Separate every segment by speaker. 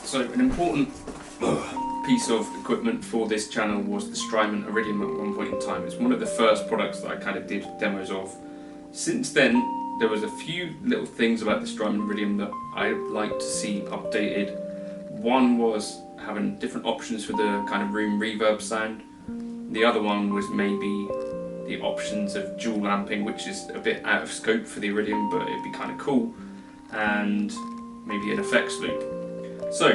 Speaker 1: So an important piece of equipment for this channel was the Strymon Iridium at one point in time. It's one of the first products that I kind of did demos of. Since then, there was a few little things about the Strymon Iridium that I'd like to see updated. One was having different options for the kind of room reverb sound. The other one was maybe the options of dual amping, which is a bit out of scope for the Iridium, but it'd be kind of cool, and maybe an effects loop. So,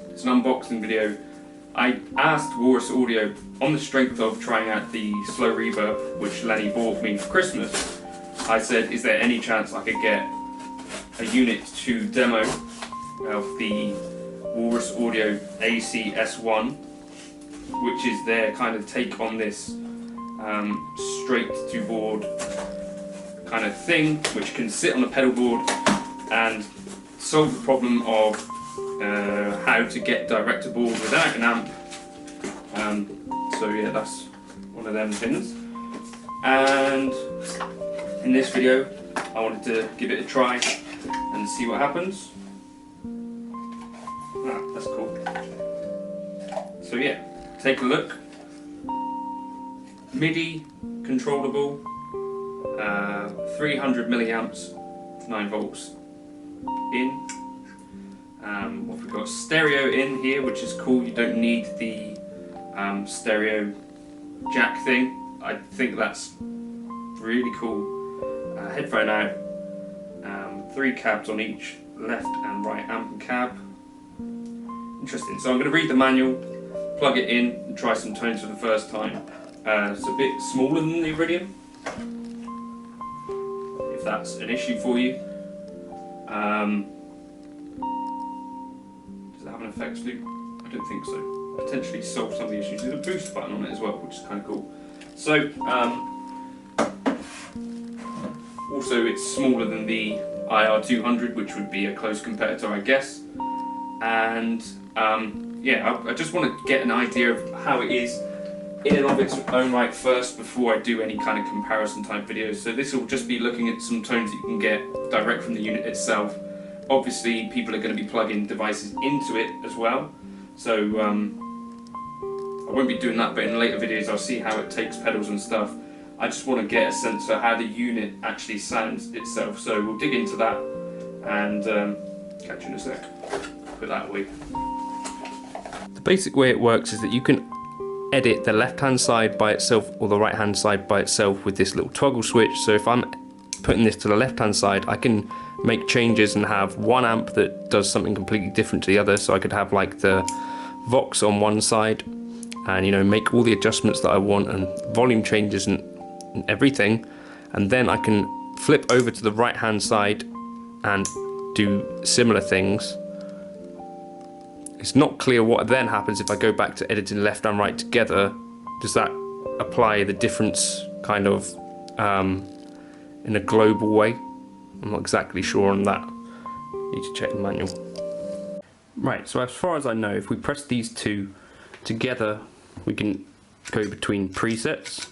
Speaker 1: it's an unboxing video. I asked Walrus Audio, on the strength of trying out the slow reverb, which Lenny bought me for Christmas, I said, is there any chance I could get a unit to demo of the Walrus Audio ACS1, which is their kind of take on this straight to board kind of thing, which can sit on the pedal board and solve the problem of how to get direct to board without an amp. So yeah, that's one of them things. And in this video, I wanted to give it a try and see what happens. Ah, that's cool. So yeah, take a look. MIDI controllable, 300 milliamps, 9 volts in. What we've got, stereo in here, which is cool. You don't need the stereo jack thing. I think that's really cool. Headphone out, 3 cabs on each left and right amp and cab. Interesting. So I'm going to read the manual, plug it in, and try some tones for the first time. It's a bit smaller than the Iridium, if that's an issue for you. Does it have an effects loop? I don't think so. Potentially solve some of the issues. There's a boost button on it as well, which is kind of cool. So, also it's smaller than the IR200, which would be a close competitor, I guess. And yeah, I just want to get an idea of how it is in and of its own right first before I do any kind of comparison type videos. So this will just be looking at some tones that you can get direct from the unit itself. Obviously people are going to be plugging devices into it as well, so I won't be doing that, but in later videos I'll see how it takes pedals and stuff. I just want to get a sense of how the unit actually sounds itself, so we'll dig into that and catch you in a sec. Put that away. The basic way it works is that you can edit the left hand side by itself or the right hand side by itself with this little toggle switch. So if I'm putting this to the left hand side, I can make changes and have one amp that does something completely different to the other. So I could have like the Vox on one side and, you know, make all the adjustments that I want and volume changes and everything, and then I can flip over to the right hand side and do similar things. It's not clear what then happens if I go back to editing left and right together. Does that apply the difference kind of in a global way? I'm not exactly sure on that. Need to check the manual. Right, so as far as I know, if we press these two together, we can go between presets.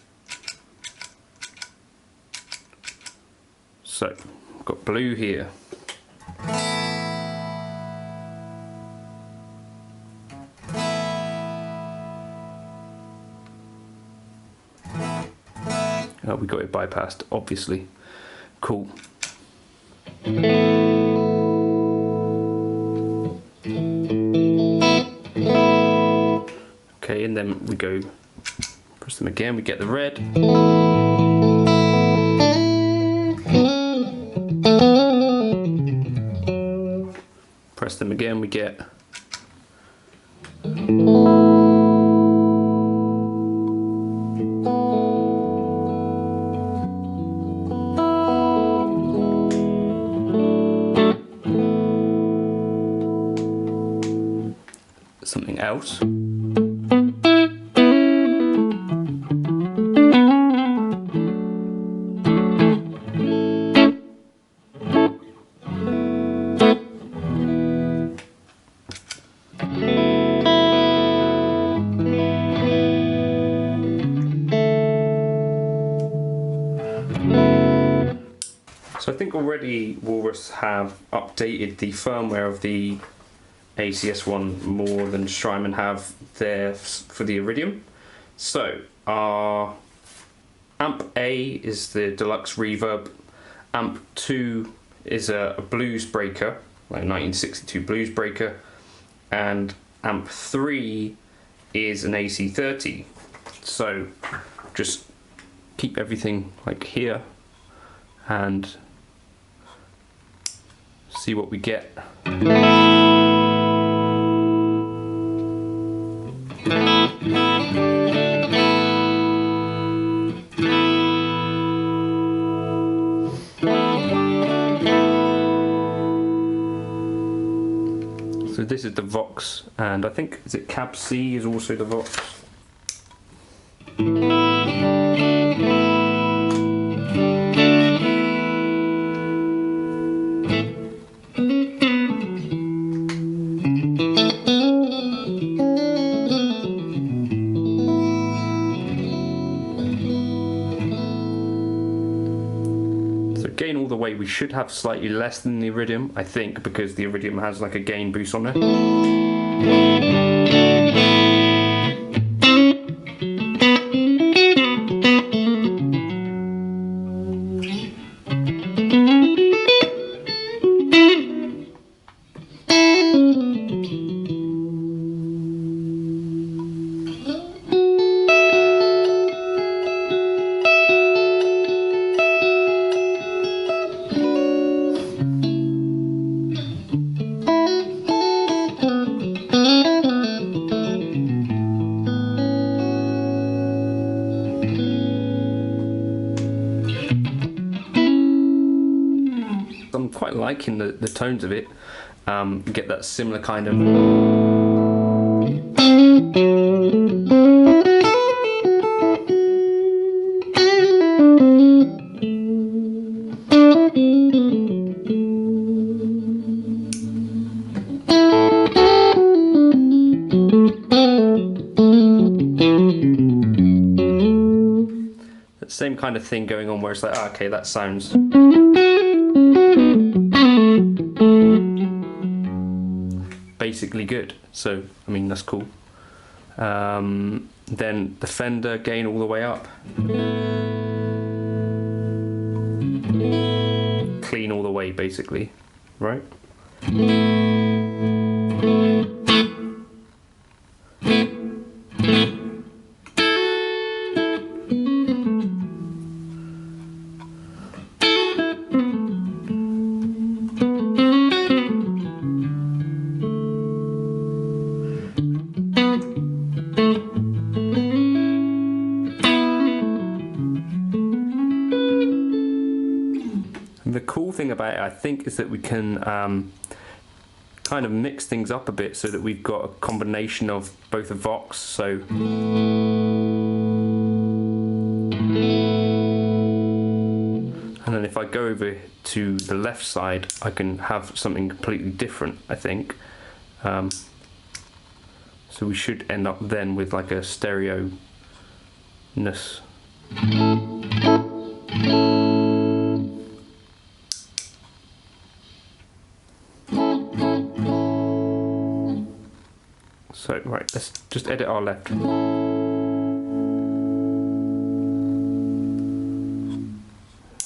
Speaker 1: So, I've got blue here. Oh, we got it bypassed, obviously. Cool. Okay, and then we go, press them again, we get the red. Press them again, we get something else. So I think already Walrus have updated the firmware of the ACS1 more than Strymon have there for the Iridium. So our amp A is the deluxe reverb, amp 2 is a blues breaker, like 1962 blues breaker, and amp 3 is an AC30. So just keep everything like here and see what we get. So this is the Vox, and I think, is it Cab C is also the Vox? Gain all the way, we should have slightly less than the Iridium, I think, because the Iridium has like a gain boost on it. I'm quite liking the tones of it. Get that similar kind of. That same kind of thing going on where it's like, oh, okay, that sounds. Basically good, so I mean that's cool. Then the Fender gain all the way up, clean all the way basically, right? The cool thing about it, I think, is that we can kind of mix things up a bit so that we've got a combination of both a Vox, so and then if I go over to the left side I can have something completely different, I think. So we should end up then with like a stereo-ness. So, right, let's just edit our left.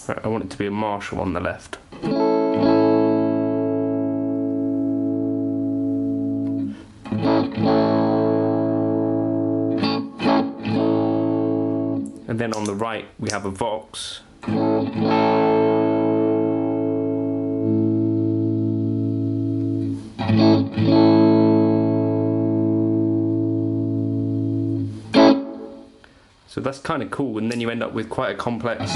Speaker 1: Right, I want it to be a Marshall on the left. And then on the right we have a Vox. So that's kind of cool, and then you end up with quite a complex.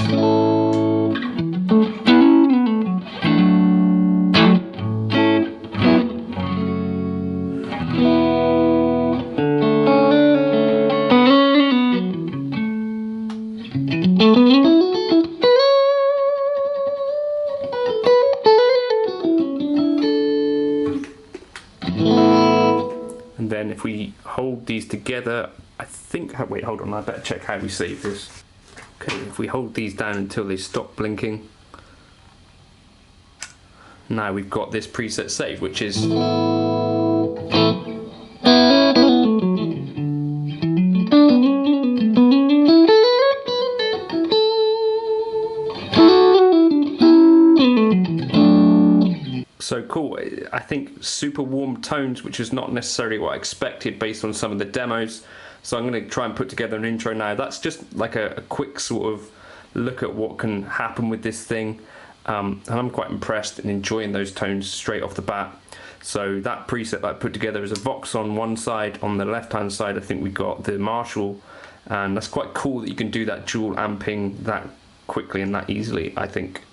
Speaker 1: And then if we hold these together, I think, wait, hold on, I better check how we save this. Okay, if we hold these down until they stop blinking, now we've got this preset saved, which is
Speaker 2: cool. I think super warm tones, which is not necessarily what I expected based on some of the demos. So I'm going to try and put together an intro now. That's just like a quick sort of look at what can happen with this thing. And I'm quite impressed and enjoying those tones straight off the bat. So that preset that I put together is a Vox on one side. On the left hand side I think we got the Marshall, and that's quite cool that you can do that dual amping that quickly and that easily, I think.